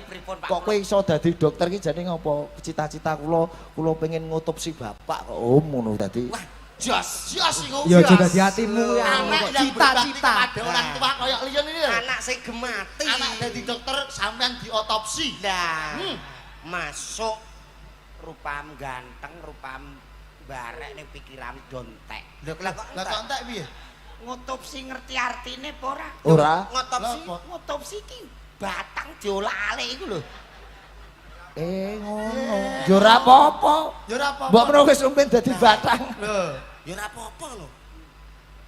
Pripun Pak? Kok kowe iso dadi dokter iki jane ngopo? Cita-cita kula pengen ngotopsi bapak kok ngono dadi. Wah, jos iku. Ya juga di hatimu ya. Anak yang cita-cita pada orang tua koyo liyan iki. Anak sing gemati. Anak dadi dokter sampean diotopsi. Lah, masuk rupam ganteng, rupam barek ning pikiran dontek. Lah kok entek piye? Ngotopsi ngerti artine apa ora? Ora. Ngotopsi ki batang diolale iku lho. Ngono. Ya ora apa-apa. Ya ora apa-apa. Mbok menawa wis umpen dadi batang. Lho, Ya ora apa-apa lho.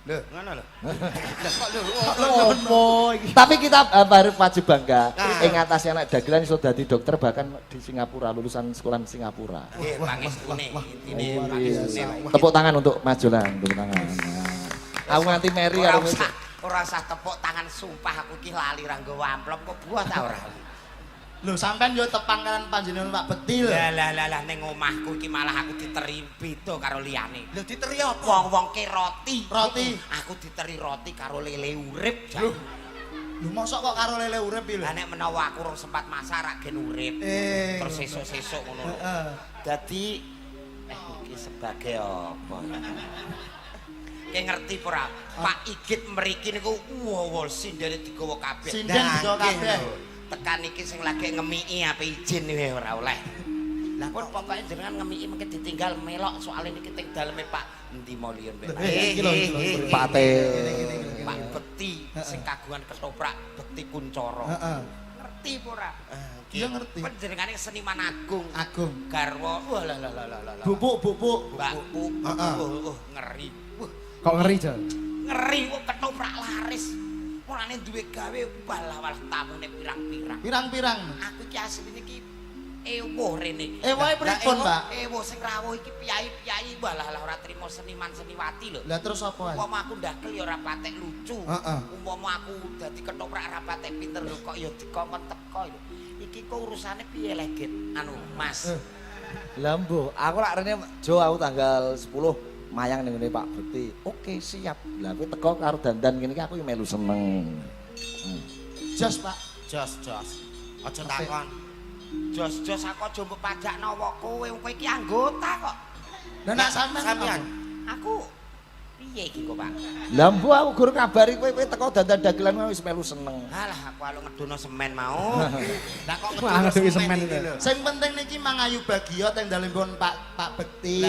lho. Ngono lho. Opo iki? Tapi kita harus wajib bangga ing ngatasi anak dagelan iso dadi dokter bahkan di Singapura, lulusan sekolah Singapura. Nggih, pangestune intine pangestune. Tepuk tangan untuk Majolan, tepuk tangan. Aku nganti Mary karo Ora usah tepuk tangan sumpah aku ki lali ra nggawa amplop kok buat ta ora. Lho sampean yo tepang kalian panjenengan Pak Bekti lho. Lah ning omahku iki malah aku diteri beda karo liyane. Lho diteri apa? Wong-wong ki roti. Roti. Aku diteri roti karo lele urip. Lho mosok kok karo lele urip iki lho. Lah nek menawa aku urung sempat masak ra gen urip. Terus sesuk-sesuk ngono. Dadi iki sebagai apa? Kayak ngerti ora? Pak Igit mriki niku wow sindene digawa kabeh. Sinden digawa kabeh. Tekan iki sing lagi ngemiki ape izin wae ora oleh. Lah kok pokoke jenengan ngemiki mengke ditinggal melok soal niki teng daleme Pak endi mau liyen mbek. Iki lho Pate. Pak Bekti sing kagungan ketoprak Bekti Kuncoro. Heeh. Ngerti apa ora? Iya ngerti. Panjenengane seniman agung. Agung. Garwa. Wah lah. Bubuk. Mbak Bu. Heeh. Ngeri. Kok ngeri, Jal? Ngeri kok ketoprak laris. Mulane duwe gawe walah tamune pirang-pirang. Pirang-pirang. Aku iki asline iki ewoh rene iki. Wae pripun, Mbak? Ewoh sing rawuh iki piyai-piyai walah ora trimo seniman seniwati lho. Lah terus apa ae? Umpama aku ndakel ya ora patek lucu. Heeh. Umpama aku dadi ketoprak ora patek pinter lho kok ya dikongkon teko lho. Iki kok urusane piye lek, Git? Anu, Mas. Lah mbuh, aku lak rene Jo aku tanggal 10 mayang ning ngene Pak Bekti. Oke, siap. Lah kowe teko karo dandan ngene iki aku melu seneng. Jos, Pak. Jos. Aja takon. Jos aku aja mbok pajakno wong kowe iki anggota kok. Lah nek sampean Aku piye iki kok, Pak? Lah mbuh aku gur kabari kowe teko dandan dagelan wis melu seneng. Alah aku aluk ngedono semen mau. Lah kok Wah, ngedoki semen iki itu. lho. Sing penting niki mangayu bahagia teng dalempun Pak Bekti.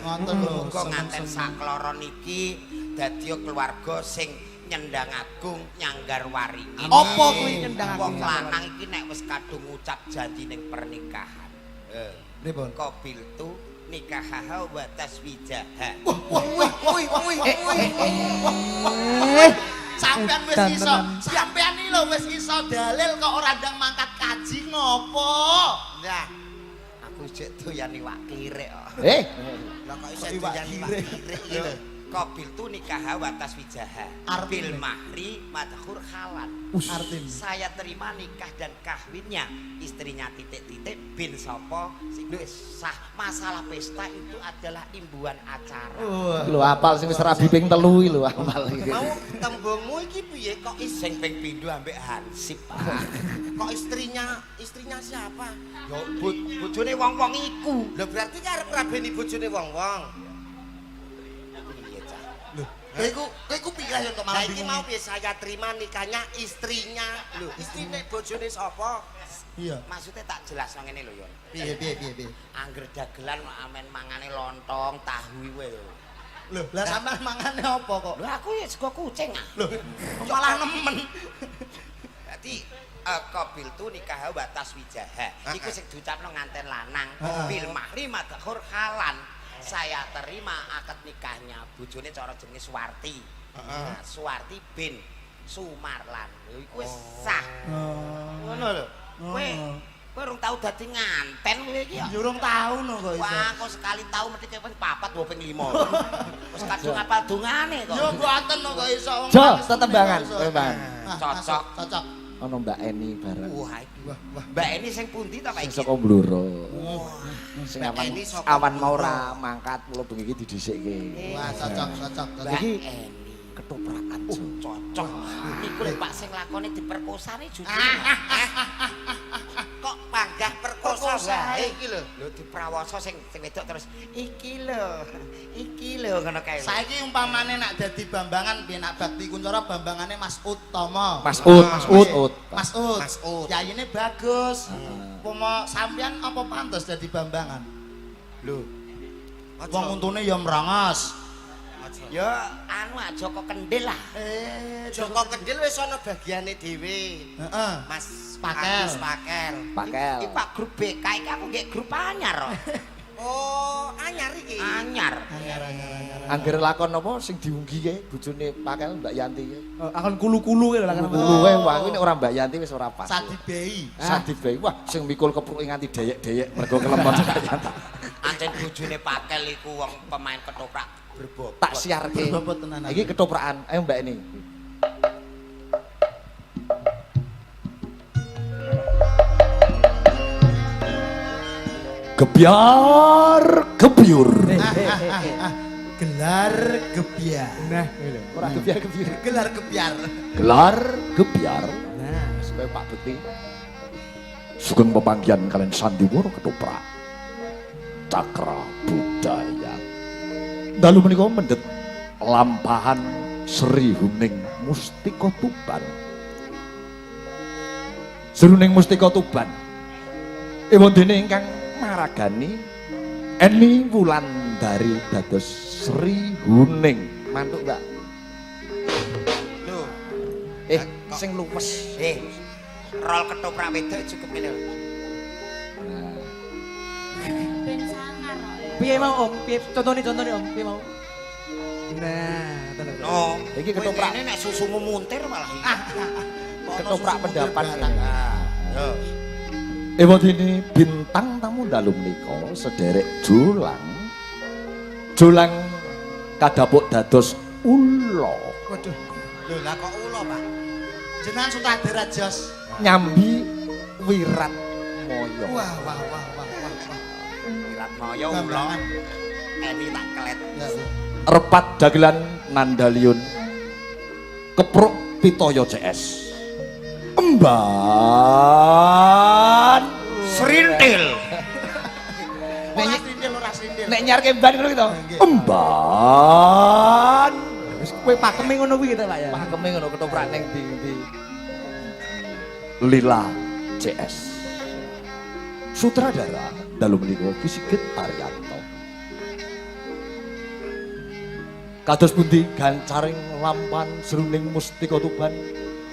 Ngoten lho. Muga nganten sakloron iki dadi keluarga sing nyendang agung nyanggar waringin. Apa kuwi nyendang Wong agung? lanang iki nek wis kadung ngucap janji ning pernikahan. Pripun? Qabil tu nikahaha wa taswijaha. Sampean wis iso, sampean iki lho wis iso dalil kok ora ndang mangkat kaji ngopo? Nah, aku jek doyan iwak kirek kok. Lah kok iso Iwak doyan iwak kirek? kirek iki lho. Qabil tu nikaha wa taswijaha. Bil mahri madhur halan. Artinya Saya terima nikah dan kahwinnya istrinya titik-titik bin sopo sing wis sah. Masalah pesta itu adalah imbuhan acara. Lho apal sing wis rabi ping 3 iki lho apal iki. Mau tembungmu iki piye kok sing ping pindho ambek Hansip. Kok istrinya siapa? Yo bojone wong-wong iku. Lho berarti arep rabeni bojone wong-wong. Iya, Cak. kowe iku piye kok malah Lah iki bingung. mau piye saya terima nikahnya istrinya. Lho, istrine bojone sapa? Iya. Maksudnya tak jelasno ngene lho ya. Piye. Angger dagelan amen mangane lontong, tahu kuwi lho. Lho, lah sampean mangane apa kok? Lho aku ya sego kucing ah. Lho, malah nemen. Dadi qabil tu nikah wa taswijaha. Iku sing diucapno nganten lanang. Bil mahri madhur halan. Saya terima akad nikahnya bojone cara jenenge Suwarti. Nah, Suwarti bin Sumarlan. Lho iku wis sah. Ngono lho. Kowe urung tau dadi nganten kowe iki ya. Ya urung tau no kok iso. Wah, kok sekali tau mesti ping 4 2 ping 5. Wis kadung apal dungane kok. Yo mboten no kok iso. Jo, tetembangan, tetembangan. Cocok. Ono Mbak Eni bareng. Wah, Mbak Eni sing pundi ta Pak Sing iki? saka Bluro. Sing Mbak awan Eni saka awan mau ora mangkat mulo bengi iki didhisikke. Wah, cocok. Mbak Iki Eni. ketoprakan. Cocok. Niku lho Pak sing lakone diperkosane jujur. Kok panggah perkosa wae iki lho. Lho diprawoso sing wedok terus iki lho ngono kae. Saiki umpamane nak dadi Bambangan piye nak Bakti Kuncoro Bambangane Mas Utomo. Mas Ud. Mas Ud. Yayine bagus. Pomo sampean apa pantes dadi Bambangan? Lho. Wong untune ya mrangos. Ya anu Joko Kendil lah. Joko Kendil wis ana bagiane dhewe. Heeh. Mas Pakel. Pakel. Iki Pak grup BK iki aku nggih grup anyar. Oh, anyar iki. Anyar. Angger lakon apa sing diunggi kae bojone Pakel Mbak Yanti kae. Akon kulu-kulu kae lho kan. Kulu kae wah kuwi nek ora Mbak Yanti wis ora pas. Sadibei. Sadibei wah sing mikul kepruke nganti dayek-dayek mergo kelemot Mbak Yanti. Ancen bojone Pakel iku wong pemain ketoprak berbobot. Tak siarke. Berbobot tenan. Iki ketoprakan. Ayo Mbak ini. Gebyar gebyur. Gelar gebyar. Nah, lho. Ora gebyar gebyur. Gelar gebyar. Gelar gebyar. Nah, Supaya Pak Bekti sugeng pepanggihan kalian sandiwara ketoprak cakra budaya. Dalu menika mendhet lampahan Sri Huning Mustika Tuban. Seruning Mustika Tuban. Ewa dene ingkang maragani Eni Wulandari dados Sri Huning. Mantuk, Mbak. Lho, Sing luwes. rol ketoprak wedok cukup ngene lho. Ben sangar kok. piye mau Om? Piye contone Om? Piye mau? Nah, tenan. No, Iki ketoprak. Ini nek susumu muntir malah iki. Ketoprak pendapat ini. Yo. Ewa dene bintang tamu dalu menika sederek julang. Julang kadapuk dados ula. Waduh. Lho lah kok ulo, Pak? Jenengan sutradara Jos. Nyambi Wirat Moyo. Wah. Wirat Moyo ulo. Bambangan. Eni tak kelet. Ya. Repat dagelan Nandaliun. Kepruk Pitoyo CS. Emban. Serintil. Ora sindil. Nek nyarke emban ngono gitu. Nggih. Emban. Wis kowe pakeme ngono kuwi kita Pak ya. Pakeme ngono ketoprak ning ndi. Lila CS. Sutradara dalu menika Ki Sigit Ariyanto. Kados pundi gancaring lampan Sruning Mustika Tuban.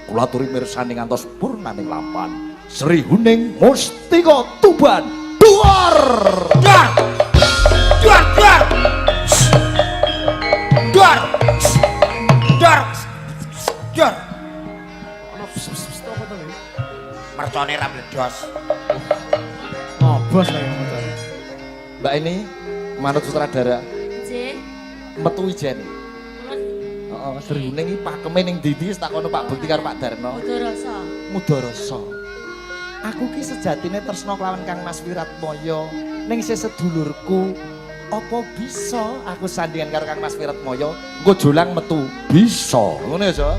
Kula aturi mirsani ngantos purnaning lampan Sri Huning Mustika Tuban. Duar! Duar. Duar, duar. Duar. Duar. Duar. Apa to lho? Mercone ra bledos. Ngobos lah ya motor. Mbak ini manut sutradara Nggih. metu ijen. Kula Heeh, Sri Huning iki pakeme ning ndi tak kono Pak Bekti karo Pak Darno. kudu rasa. Mudarasa. Aku ki sejatine tresna kelawan Kang Mas Wiratmaya ning isih sedulurku. Apa bisa aku sandingan karo Kang Mas Wiratmaya engko jolang metu? Bisa. Ngono ya, Jo?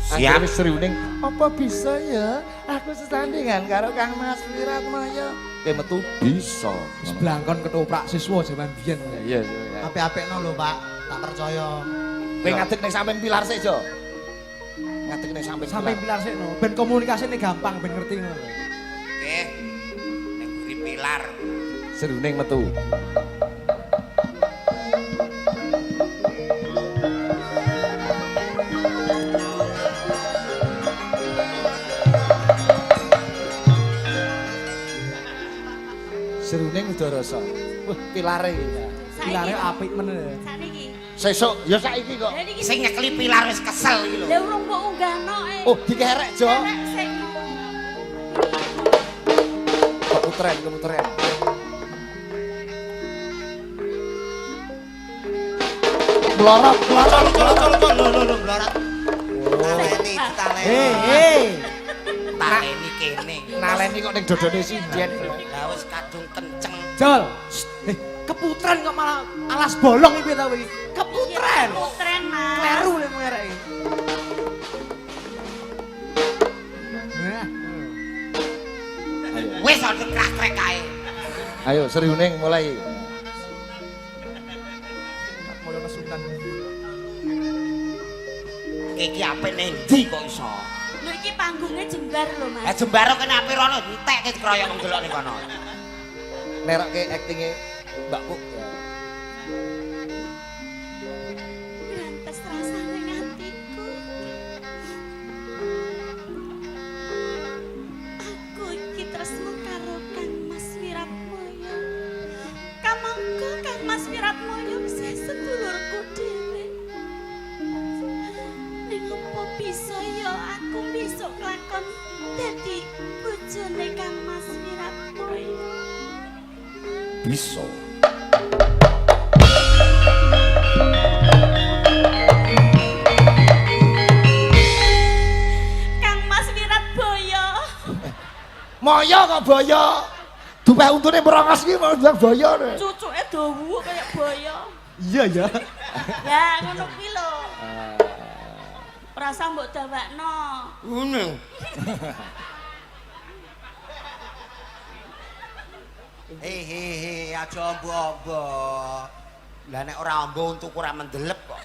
Siap. Anggere Sri Huning, apa bisa ya aku sesandingan karo Kang Mas Wiratmaya? Kowe metu bisa. Wis blangkon ketoprak siswa zaman biyen. Iya, iya. Apik-apikno lho, Pak. Tak percaya. Kowe ngadeg ning sampean pilar sik, Jo. Ngadeg ning sampean Sampai pilar sik no, ben komunikasine gampang ben ngerti ngono. Oke. Ning buri pilar. Sri Huning metu. Seruning Udarasa. Wah, pilare iki. Pilare apik men. Sakniki. Sesuk ya saiki kok. Lah niki Sing nyekli pilar wis kesel iki lho. lha urung kok unggahno Oh, dikerek, Jo. Kerek sing. Keputren. Melorot. Lho, melarat. Taleni, taleni. Hei. Taleni kene. Naleni kok ning dodone sinden. Lah wis kadung kenceng. Jol. Keputren kok malah alas bolong iki ta iki. Keputren. Putren, Mas. Kleru le mereke. Nah. Wis aja krek-krek kae. Ayo Seriuning mulai. Mulai nesunan. Iki ape ning ndi kok iso? Lho iki panggungnya jembar lho, Mas. Jembaro kene ape rono entek ke kroyok ndelok ning kono. Nerokke aktinge Mbak Puk. Rantes rasane ngatiku. Aku iki tresno karo Kang Mas Wiratmoyo. Kamangka Kang Mas Wiratmoyo bisa sedulurku dhewe. Ning apa bisa ya aku besok kelakon dadi bojone Kang Mas Wiratmoyo. Bisa. Kang Mas Wiratboyo. Moyo kok boyo. Dupeh untune merongos iki mau bilang boyo. Cucuke dawu kayak boyo. Iya ya. Ya ngono kuwi lho. Ora usah mbok dawakno. Ngono. Aja ombo-ombo. Lah nek ora ombo untuku ora mendelep kok.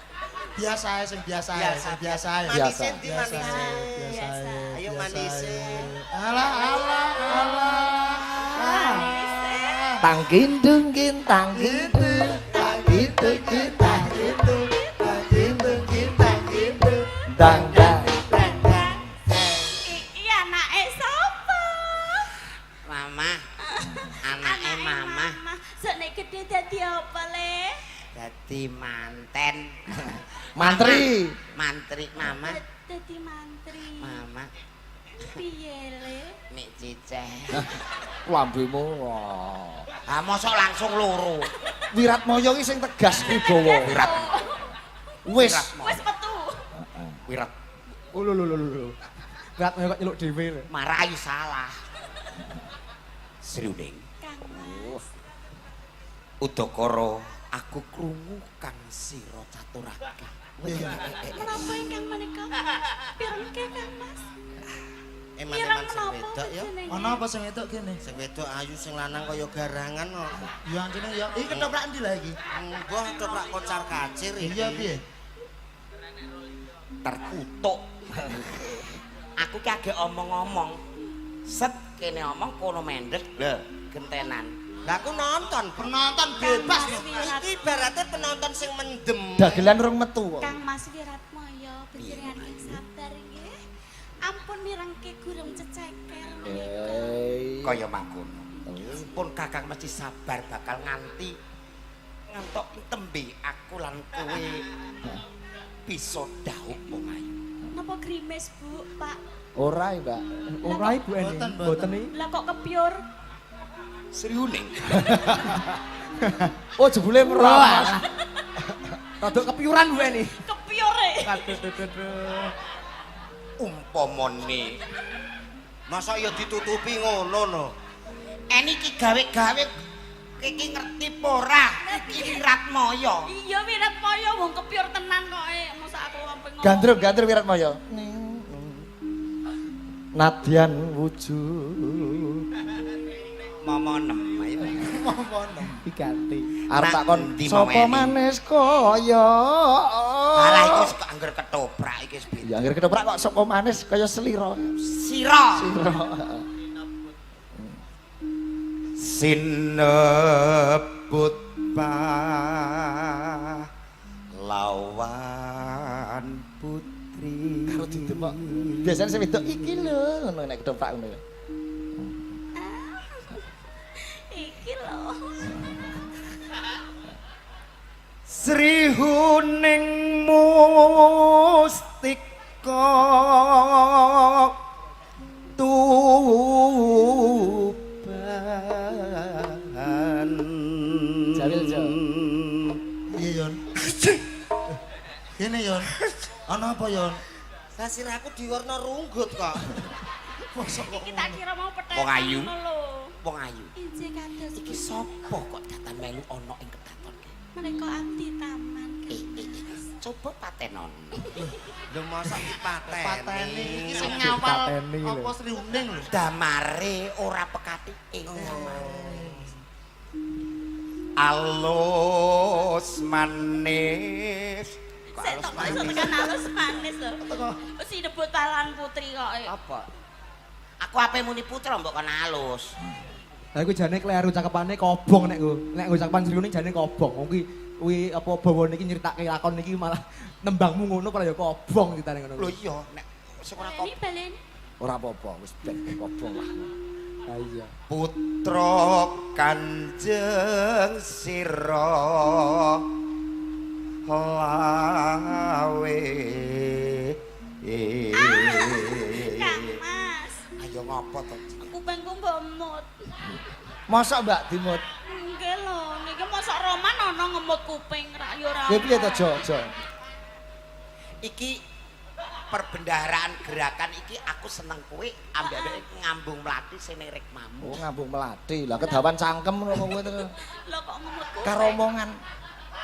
Biasa ae sing biasa ae, sing biasa ae. Biasa. Manise ndi manise? Biasa. Ayo manise. Alah alah alah. Tang kindung kin tang kindung tang kindung kin tang kindung tang kindung kin tang kindung dang dang. Iki anake sapa? Mama. Anake mama Sok nek gedhe dadi apa le? dadi manten. Mantri. Mantri mama. Dadi mantri. Mama Piye le? Mik ciceh. Lambemu. Ah mosok langsung loro. Wiratmoyo ki sing tegas wibawa. Wirat. Wis. Wis metu. Wirat. Oh lho. Berat kok nyeluk dhewe lho. Marai salah. Seriuning. Kang Mas. Udakara aku krungu kang sira caturake. Menapa ingkang menika? Pirengke Kang Mas? Eman-eman sing wedok ya. jenenge? Ana apa sing wedok kene? Sing wedok ayu sing lanang kaya garangan kok. Ya jeneng ya. Iki ketoprak endi lah iki? Mbah ketoprak kocar kacir iki. Iya piye? Terkutuk. Aku ki agek omong-omong. Set kene omong kono mendhet. Lho, gentenan. Lah aku nonton, Penonton bebas. Mas Wirat- iki ibaratnya penonton sing mendem. Dagelan rung metu kok. Kang Mas Wiratmoyo, panjenengan yang sabar nggih. Ampun mirengke gurung ceceker menika. Kaya mangkono. Pun Kakang mesti sabar bakal nganti ngantok tembe aku lan kowe bisa dhaup wong ayu. Napa grimes, Bu, Pak? Ora, Mbak. Ora ibu ene. Boten, Boten iki. Lah kok kepiur? Seriuning. Oh, jebule merawat. Rodok kepiuran bu ene. Kepiure. Umpamane Masa ya ditutupi ngono no. eni iki gawe-gawe iki ngerti apa ora? Iki Wiratmoyo. Iya Wiratmoyo wong kepiur tenan kok mosok aku sampe ngomong. Gandrung Wiratmoyo. Nadyan wujud. Momonem ayo. Diganti. Arep takon Ndi mau sapa Eni? manis kaya. Alah iku kok angger ketoprak iki wis beda. Ya anggere ketoprak kok sapa manis kaya selira. Sira. Sinebut lawan putri. Karo didemok. Biasane sing wedok iki lho ngono nek ketoprak ngono. Iki lho. Sri Huning Mustika Tuban. Jawil, Jo. Iya Yon. Kene Yon. Ana apa Yon? Sasiraku diwarna runggut kok. Iki tak kira mau petek. Wong ayu. ngono lho. wong ayu. Injih kados. Iki sapa kok datan melu ana ing kedaton ki? Mereka abdi taman. Coba patenon. Lho masa dipateni. Pateni iki sing ngawal Dipateni lho. apa Sri Uning lho. Damare ora pekatike. Alus manis. Sik tok kok iso tekan alus manis lho. Wis debut talan putri kok. Apa? Aku ape muni putra mbok kon alus. Lah iku jane kleru cakepane kobong nek nggo. Nek nggo cakepan Sri Uning jane kobong. Kuwi apa bawane iki nyeritake lakon iki malah nembangmu ngono kok ya kobong ditane ngono. Lho iya nek sing ora kok Baleni. Ora apa-apa, wis ben kobong lah. Ha iya. putra Kanjeng sira lawe. Kang Mas. Ayo ngopo to? Kupengku mbomot. Masa Mbak dimut? Nggih lho, niki mosok roman ana ngemut kuping rak ya ora. Ya piye to, Jo? Iki perbendaharaan gerakan iki aku seneng kowe ambek ngambung mlati sing ning rikmamu. Oh, ngambung melati. Lah kedawan cangkem ngono kowe to. Lho kok ngemut kuping. Karo omongan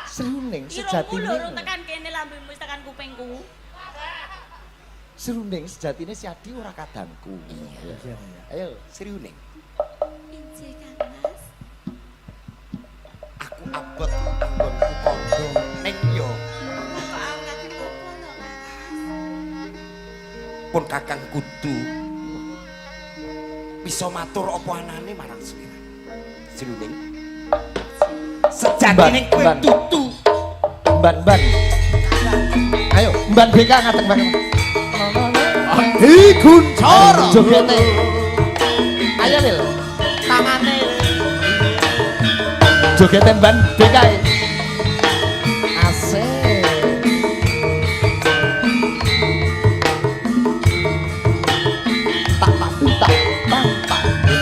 Sri Uning sejatine. Irungmu lho tekan kene lambemu wis tekan kupingku. Sri Uning sejatine si Adi ora kadangku. Ayo, Sri Uning, Injih Kang Mas. aku abot anggonku kondo ning yo Kok angkat opo lho Mas? pun kakang kudu bisa matur apa anane marang Suwira. Sri Uning, sejatine kowe Ban. tutu. Ban. Ayo, Mban BK ngateng Mbak. Adi Kuncoro. Jogete. Ayo Lil. Tangane. Jogete Mban BK. Asik.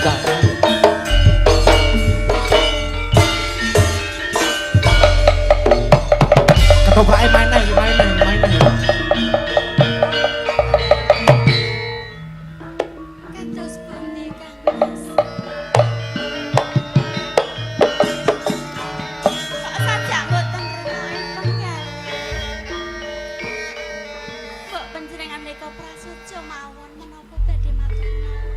Tak. Ketoprake main ae. Kados pundi Kang Mas? Kok sajak mboten renaen pengal. Kok panjenengan nika prasaja mawon menapa badhe matur nuwun.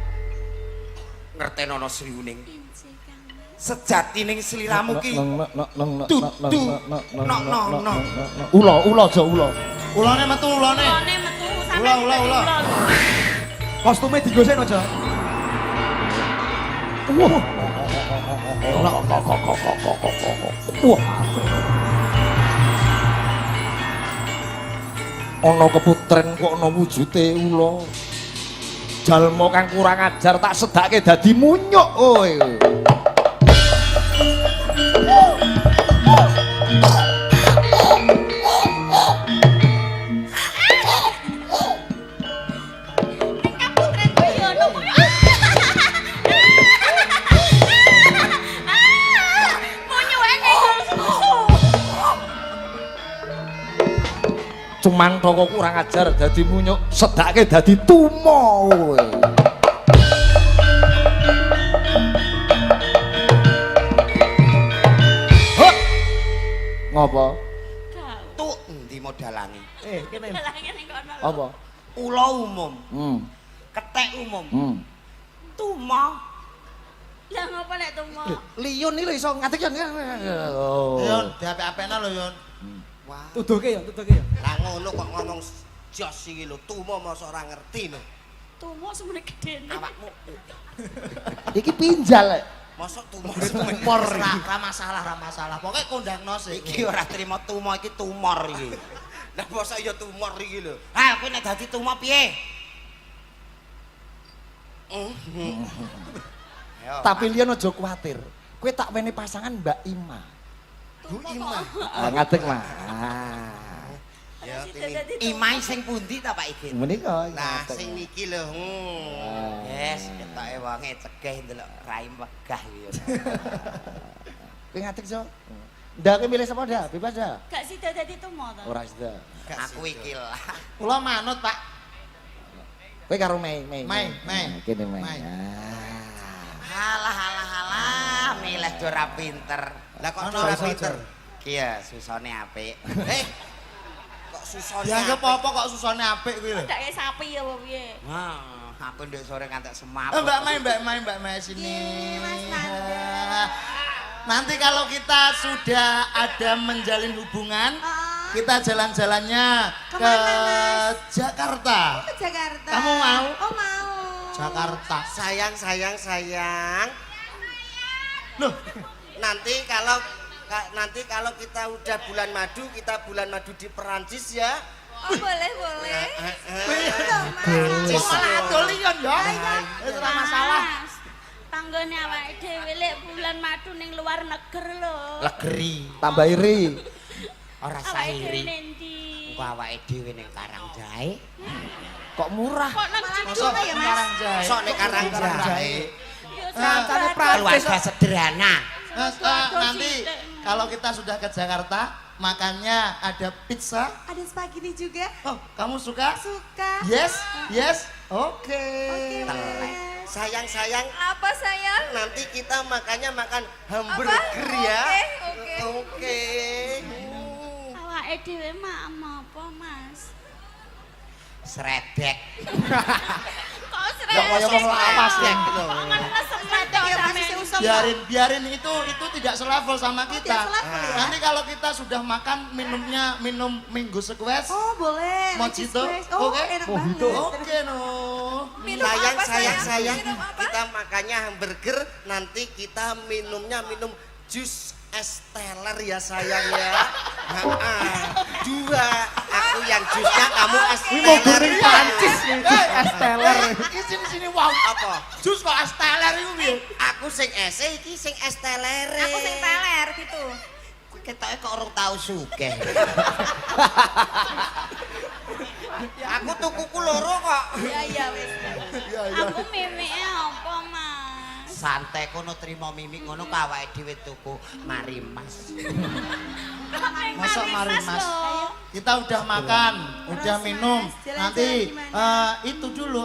Ngertenono Sri Uning, Injih Kang Mas. sejatining sliramu ki Ulo Jo ulo. Ulane metu ulane. Ulane metu sampe. Ula. Kostume digosen aja. Wah. Ana keputren kok ana wujude ula. Jalma kang kurang ajar tak sedake dadi munyuk kowe. Kaputren Bayono. Munyuke nggol susu. Cuman toko kurang ajar dadi munyuk, sedake dadi tumo kowe. Hop. Ngopo? Gak. tu endi modalange? Kene. Lagi ning kono. lho. Apa? Ula umum, Hmm. ketek umum, Tumo. Lah ngopo nek tumo? Liyon iki lho iso ngatek yon. Oh. Yon, diapek-apekna lho Yon. Wah, Tuduhke ya. lah ngono kok ngomong jos iki lho, tumo masa ora ngerti lho. Tumo semene gedene. awakmu Iki pinjal. Masa tumo Tumor ra masalah. Pokoke kondangno sik. iki ora trimo tumo, iki tumor iki. Lah masa ya tumor iki lho. Ha, kowe nek dadi tumo piye? Ayo. Tapi liyan aja kuwatir. Kowe tak wene pasangan Mbak Ima. Bu Ima. Ah, ngadeg mah. Ya Imai sing pundi ta Pak Igin? Menika. Nah, sing niki lho. Yes, ketoke wonge cegeh ndelok rai megah iki. Kowe ngadeg so. Ndak kowe milih sapa ndak? Bebas dah. Gak sida dadi tumo to. Ora sida. Aku iki lah. Kula manut, Pak. Kowe karo Mei. Mei. Kene Mei. Mei. Ah. Halah, milih ora pinter. Lah kok ora pinter? Iya, susone apik. Kok susone. Dianggap apa kok susane apik kuwi lho. Ndak kayak sapi ya apa piye? Wah, aku ndek sore ngantek semap. Mbak Mai sini. Mas Nanda. Nanti kalau kita sudah ada menjalin hubungan, kita jalan-jalannya ke Kemana, Jakarta. Ke Jakarta. Kamu mau? Oh mau. Jakarta. Sayang. Loh, Nanti kalau kita udah bulan madu, kita bulan madu di Perancis ya. Oh boleh. kok malah dolian ya? Wis ora masalah. Mas, tanggane awake dhewe lek bulan madu ning luar negeri lho. Legeri, Tambah iri. ora Awake dhewe sairi. nendi? Engko awake dhewe ning Karangjae. Kok murah? Kok nang Mosok ya, Mas? Karangjae. Sok nek Karangjae. Keluarga sederhana. Nanti kalau kita sudah ke Jakarta, makannya ada pizza. Ada spaghetti juga. Oh, kamu suka? Suka. Yes. Oke. Mas. Sayang. Apa sayang? Nanti kita makan hamburger ya. Oke. Awake dhewe mak apa, Mas? Sredek. Kok Ya kaya wong lawas ya. Kok ngenes sredek Ya, sampe. masih usah. Biarin itu tidak selevel sama kita. tidak selevel ya? Nanti kalau kita sudah makan minum minggu sequest. Oh boleh. Mojito, Cheese Oh oke? enak Mojito. banget. Oke no. Minum apa, Sayang. Minum apa? Kita makannya hamburger, nanti kita minum jus es teler ya sayang ya. Dua. Aku yang jusnya, kamu es Ini mau teler. goreng Prancis nih, es teler. Sini wow. Apa? Jus kok es teler itu piye? Aku sing es iki sing es teler. Aku sing teler gitu. Ketoke kok orang tau sugih. Aku tukuku loro kok. Iya wis. Aku mimike apa, Mas? Santai kono trimo mimik ngono kok awake dhewe tuku marimas. Masa mari Mas. lho. Kita udah makan, udah Terus, minum. Mas, jalan-jalan Nanti gimana? itu dulu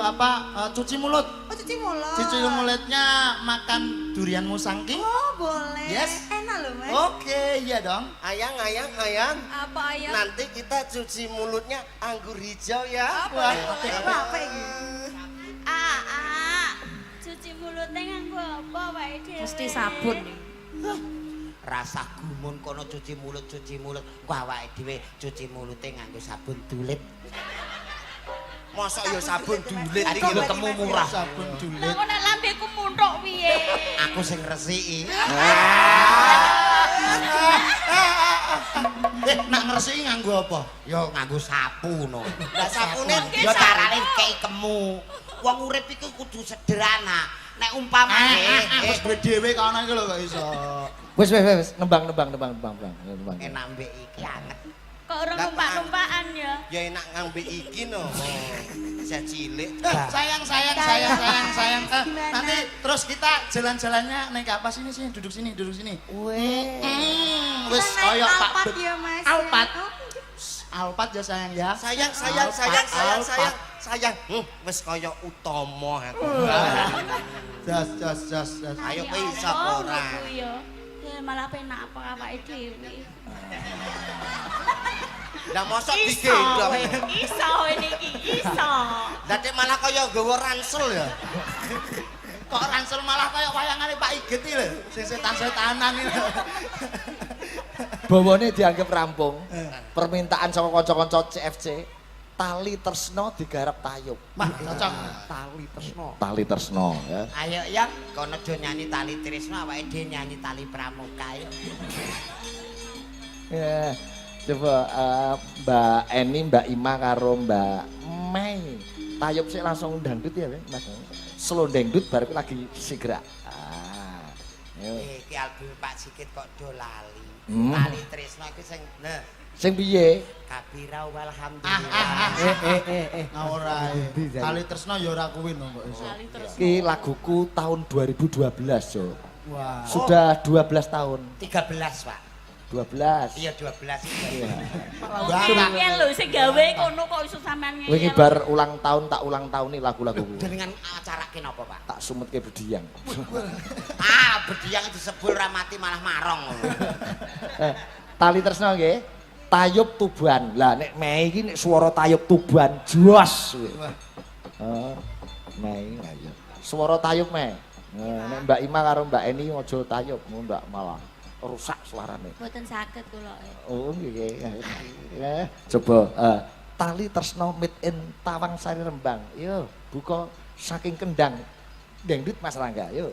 cuci mulut. Oh cuci mulut. Cuci mulutnya makan durian musangking. Oh boleh. Yes. Enak loh mas. Oke, iya dong. Ayang. Apa ayam? Nanti kita cuci mulutnya anggur hijau ya. Apa ini? Cuci mulutnya nganggo apa wae dhewe? Mesti sabun nih. Rasa gumun kono cuci mulut. Ku awake dhewe cuci mulute nganggo sabun dulit. Mosok ya sabun dulit Iki iki lho lho. temu murah. Sabun Lah dulit. kok nek lambeku munthuk piye? Aku sing resiki. Nak ngresiki nganggo apa? Yo nganggo sapu no. Lah sapune Yo carane kei kemu. Wong urip iku kudu sederhana. Nek umpamane Wis duwe dhewe kono iki lho kok iso. Wis, nembang. enak mbek iki anget. Kok ora numpak-numpakan ya? ya enak ngambil iki no. Saya cilik. Sayang. Gimana? Nanti terus kita jalan-jalannya naik apa sini duduk sini. Wis Kita naik koyo Pak Alphard Bet. ya mas. Alphard. Oh, Alphard ya sayang ya. Sayang. Wis kaya utama aku. Jas. Ayo kowe iso Oh, ora. ngono ya. Ya malah penak apa awake dhewe. Lah mosok Iso, digendong. iso ini iso. Dadi malah kaya nggawa ransel ya. Kok ransel malah kaya wayangane Pak Igit iki lho, sing setan-setanan iki. Bawane dianggap rampung. Permintaan saka kanca-kanca CFC, tali tresno digarap tayub. Mah cocok. Tali tresno ya. Ayo yang kono do nyanyi tali tresno awake dhewe nyanyi tali pramuka yo. Ya. Coba Mbak Eni, Mbak Ima karo Mbak Mei. Tayub sih langsung dangdut ya, Mas. Slow dangdut baru lagi sigrak. Ayo. Iki album Pak Sikit kok do lali. Hmm. Tali tresno iku sing Sing piye? kabira walhamdulillah. Ora. Kali tresno ya ora kuwi no kok iso. Kali terus. Iki laguku tahun 2012, Jo. Wah. Sudah 12 tahun. 13, Pak. 12. Iya 12 itu. Piye lho sing gawe kono kok iso sampean ngeyel. Wingi bar ulang tahun tak ulang tahun nih lagu-laguku. Dengan acara kenapa Pak? Tak sumetke berdiang. Berdiang disebul ramati malah marong. Tali tresno nggih. Tayub Tuban. Lah nek Mei iki nek swara Tayub Tuban jos. Mei ayo. Swara Tayub Mei. Nek Mbak Ima karo Mbak Eni aja Tayub, ndak malah rusak suarane. Boten saged kula. Oh nggih. Coba Tali Tresno Made in Tawang Sari Rembang. Yo, buka saking kendang. Dangdut Mas Rangga, yo.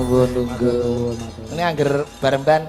nuwun nunggu. Ini angger bareng ban